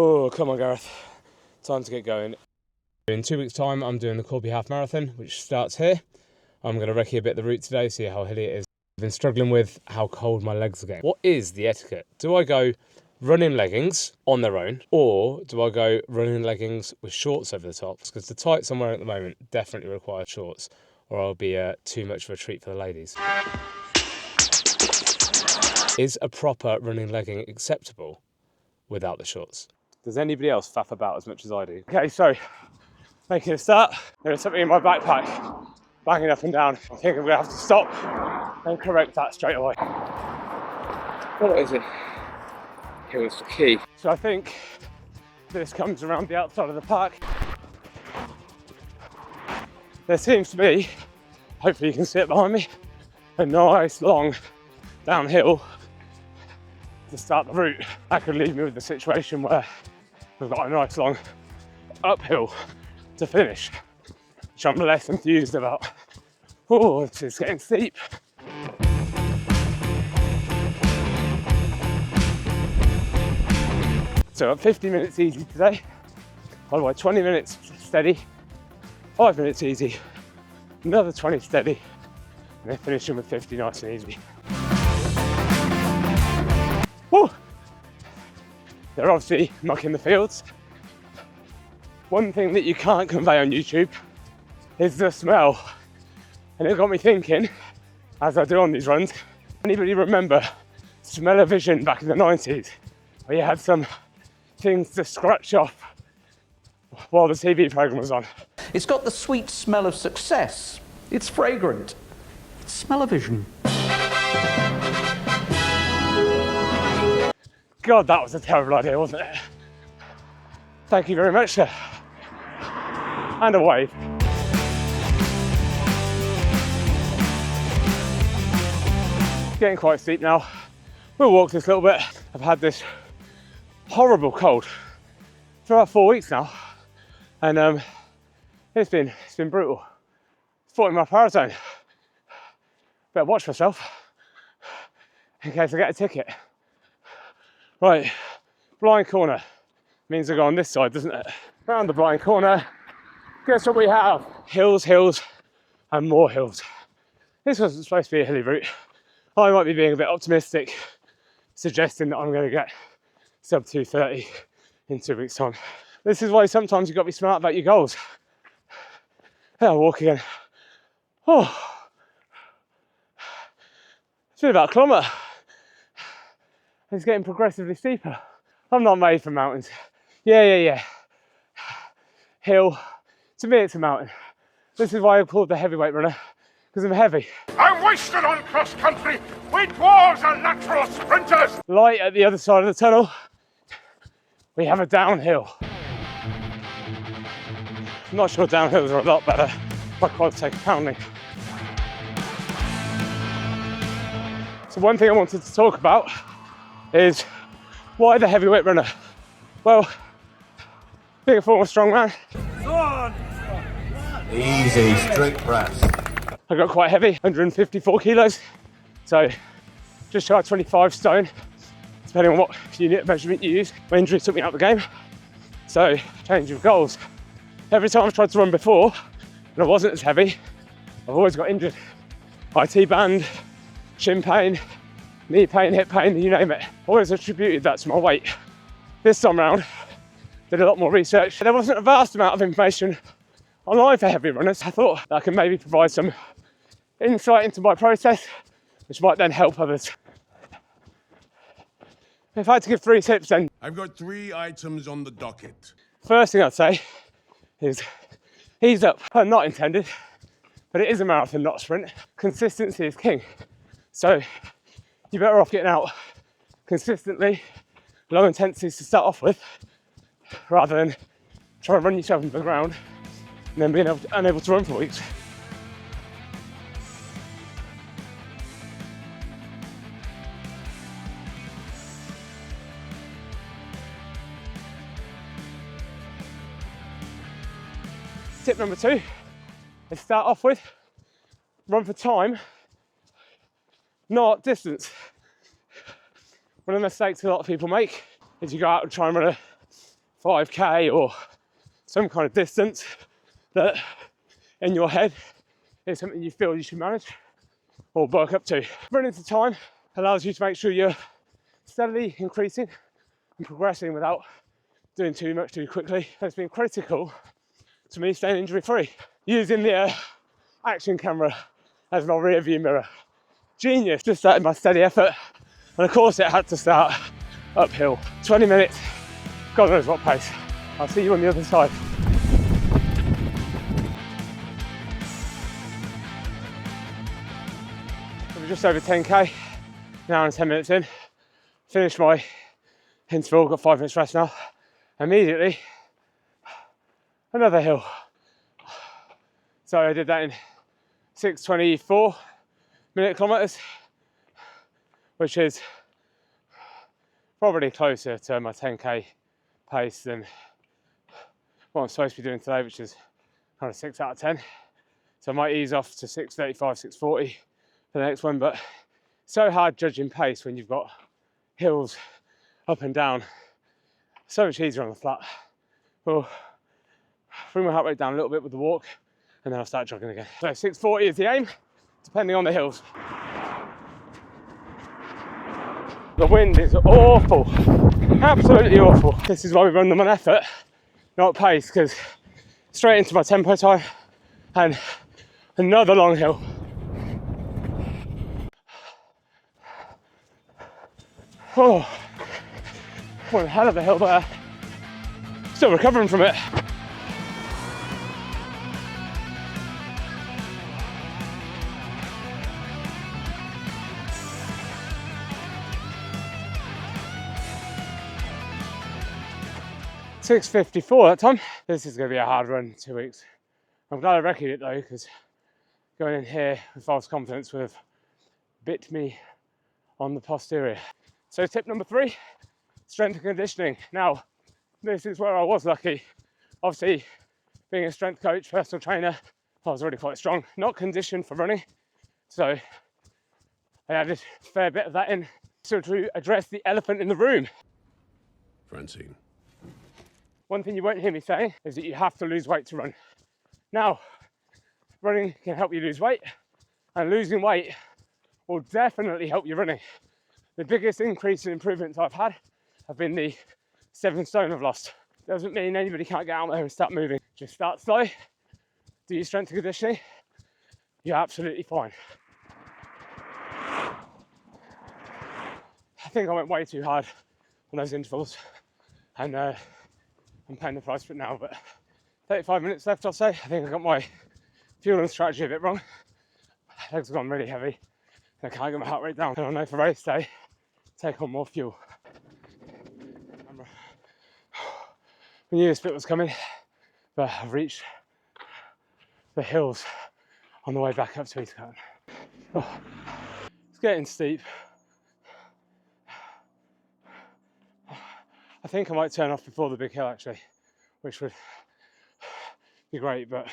Oh, come on, Gareth. Time to get going. In 2 weeks' time, I'm doing the Corby Half Marathon, which starts here. I'm going to recce a bit the route today, see how hilly it is. I've been struggling with how cold my legs are getting. What is the etiquette? Do I go running leggings on their own, or do I go running leggings with shorts over the top? Because the tights I'm wearing at the moment definitely require shorts, or I'll be too much of a treat for the ladies. Is a proper running legging acceptable without the shorts? Does anybody else faff about as much as I do? Okay, so making a start. There is something in my backpack banging up and down. I think I'm gonna have to stop and correct that straight away. What is it? Here's the key. So I think this comes around the outside of the park. There seems to be, hopefully you can see it behind me, a nice long downhill to start the route. That could leave me with the situation where we've got a nice long uphill to finish, which I'm less enthused about. Oh, it's getting steep. So at 50 minutes easy today, by the way, 20 minutes steady, 5 minutes easy, another 20 steady, and then finishing with 50 nice and easy. Woo! They're obviously mucking the fields. One thing that you can't convey on YouTube is the smell. And it got me thinking, as I do on these runs, anybody remember smell-o-vision back in the 90s, where you had some things to scratch off while the TV programme was on? It's got the sweet smell of success. It's fragrant. It's smell-o-vision. God, that was a terrible idea, wasn't it? Thank you very much, sir. And a wave. Getting quite steep now. We'll walk this little bit. I've had this horrible cold for about 4 weeks now, and it's been brutal. 40-mile marathon. Better watch myself in case I get a ticket. Right, blind corner means I go on this side, doesn't it? Round the blind corner, guess what we have? Hills, hills, and more hills. This wasn't supposed to be a hilly route. I might be being a bit optimistic, suggesting that I'm going to get sub 2:30 in 2 weeks' time. This is why sometimes you've got to be smart about your goals. Yeah, I'll walk again. Oh, it's been about a kilometre. It's getting progressively steeper. I'm not made for mountains. Yeah. Hill. To me, it's a mountain. This is why I'm called the heavyweight runner, because I'm heavy. I'm wasted on cross country. We dwarves are natural sprinters. Light at the other side of the tunnel, we have a downhill. I'm not sure downhills are a lot better. My quads take a pounding. So one thing I wanted to talk about is why the heavyweight runner? Well, being a former strongman, easy, straight press. I got quite heavy, 154 kilos, so just shy of 25 stone, depending on what unit of measurement you use. My injury took me out of the game, so change of goals. Every time I've tried to run before, and I wasn't as heavy, I've always got injured. IT band, shin pain, knee pain, hip pain, you name it. Always attributed that to my weight. This time around, did a lot more research. There wasn't a vast amount of information online for heavy runners. I thought that I could maybe provide some insight into my process, which might then help others. If I had to give 3 tips then, I've got 3 items on the docket. first thing I'd say is ease up. Not intended, but it is a marathon, not a sprint. Consistency is king. So you're better off getting out consistently, low intensities to start off with, rather than trying to run yourself into the ground and then being unable to run for weeks. Tip number 2 is start off with run for time, not distance. One of the mistakes a lot of people make is you go out and try and run a 5k or some kind of distance that in your head is something you feel you should manage or work up to. Running to time allows you to make sure you're steadily increasing and progressing without doing too much too quickly. It's been critical to me staying injury free. Using the action camera as my rear view mirror. Genius, just started my steady effort. And of course it had to start uphill. 20 minutes, God knows what pace. I'll see you on the other side. So we're just over 10k, an hour and 10 minutes in. Finished my interval, got 5 minutes rest now. Immediately, another hill. So I did that in 6:24 minute kilometers, which is probably closer to my 10k pace than what I'm supposed to be doing today, which is kind of 6 out of 10. So I might ease off to 6:35, 6:40 for the next one, but so hard judging pace when you've got hills up and down. So much easier on the flat. We'll bring my heart rate down a little bit with the walk, and then I'll start jogging again. So 6:40 is the aim, depending on the hills. The wind is awful, absolutely awful. This is why we run them on effort, not pace, because straight into my tempo time and another long hill. Oh, what a hell of a hill there. Still recovering from it. $6:54 that time. This is going to be a hard run in 2 weeks. I'm glad I recce'd it though, because going in here with false confidence would have bit me on the posterior. So tip number 3, strength and conditioning. Now, this is where I was lucky. Obviously, being a strength coach, personal trainer, I was already quite strong, not conditioned for running. So I added a fair bit of that in. So to address the elephant in the room. Francine. One thing you won't hear me saying is that you have to lose weight to run. Now, running can help you lose weight, and losing weight will definitely help you running. The biggest increase in improvements I've had have been the 7 stone I've lost. Doesn't mean anybody can't get out there and start moving. Just start slow, do your strength and conditioning, you're absolutely fine. I think I went way too hard on those intervals, and I'm paying the price for it now, but 35 minutes left, I'll say. I think I got my fueling strategy a bit wrong. Legs have gone really heavy, and I can't get my heart rate down. And I know for race day, take on more fuel. I knew this bit was coming, but I've reached the hills on the way back up to East Coast. Oh, it's getting steep. I think I might turn off before the big hill actually, which would be great, but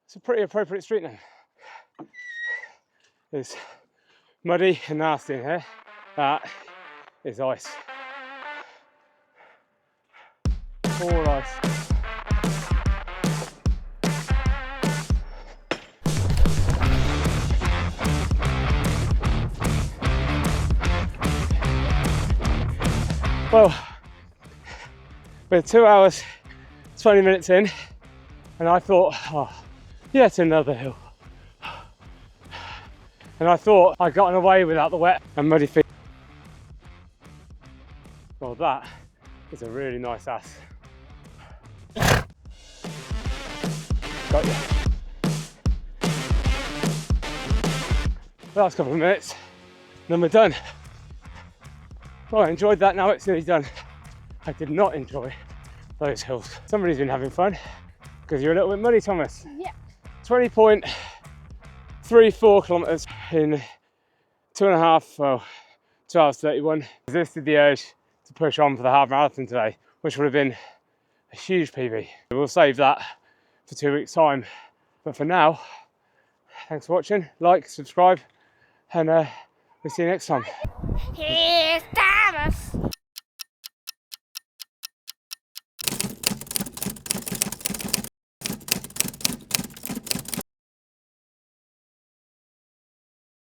it's a pretty appropriate street name. It's muddy and nasty in here. That is ice. All ice. Well, we're 2 hours, 20 minutes in, and I thought, oh, yet another hill. And I thought I'd gotten away without the wet and muddy feet. Well, that is a really nice ass. Got you. Last couple of minutes, then we're done. Well, I enjoyed that, now it's nearly done. I did not enjoy those hills. Somebody's been having fun, because you're a little bit muddy, Thomas. Yeah. 20.34 kilometers in 2.5, well, 2 hours 31. Resisted the urge to push on for the half marathon today, which would have been a huge PB. We'll save that for 2 weeks' time. But for now, thanks for watching. Like, subscribe, and we'll see you next time. Here's the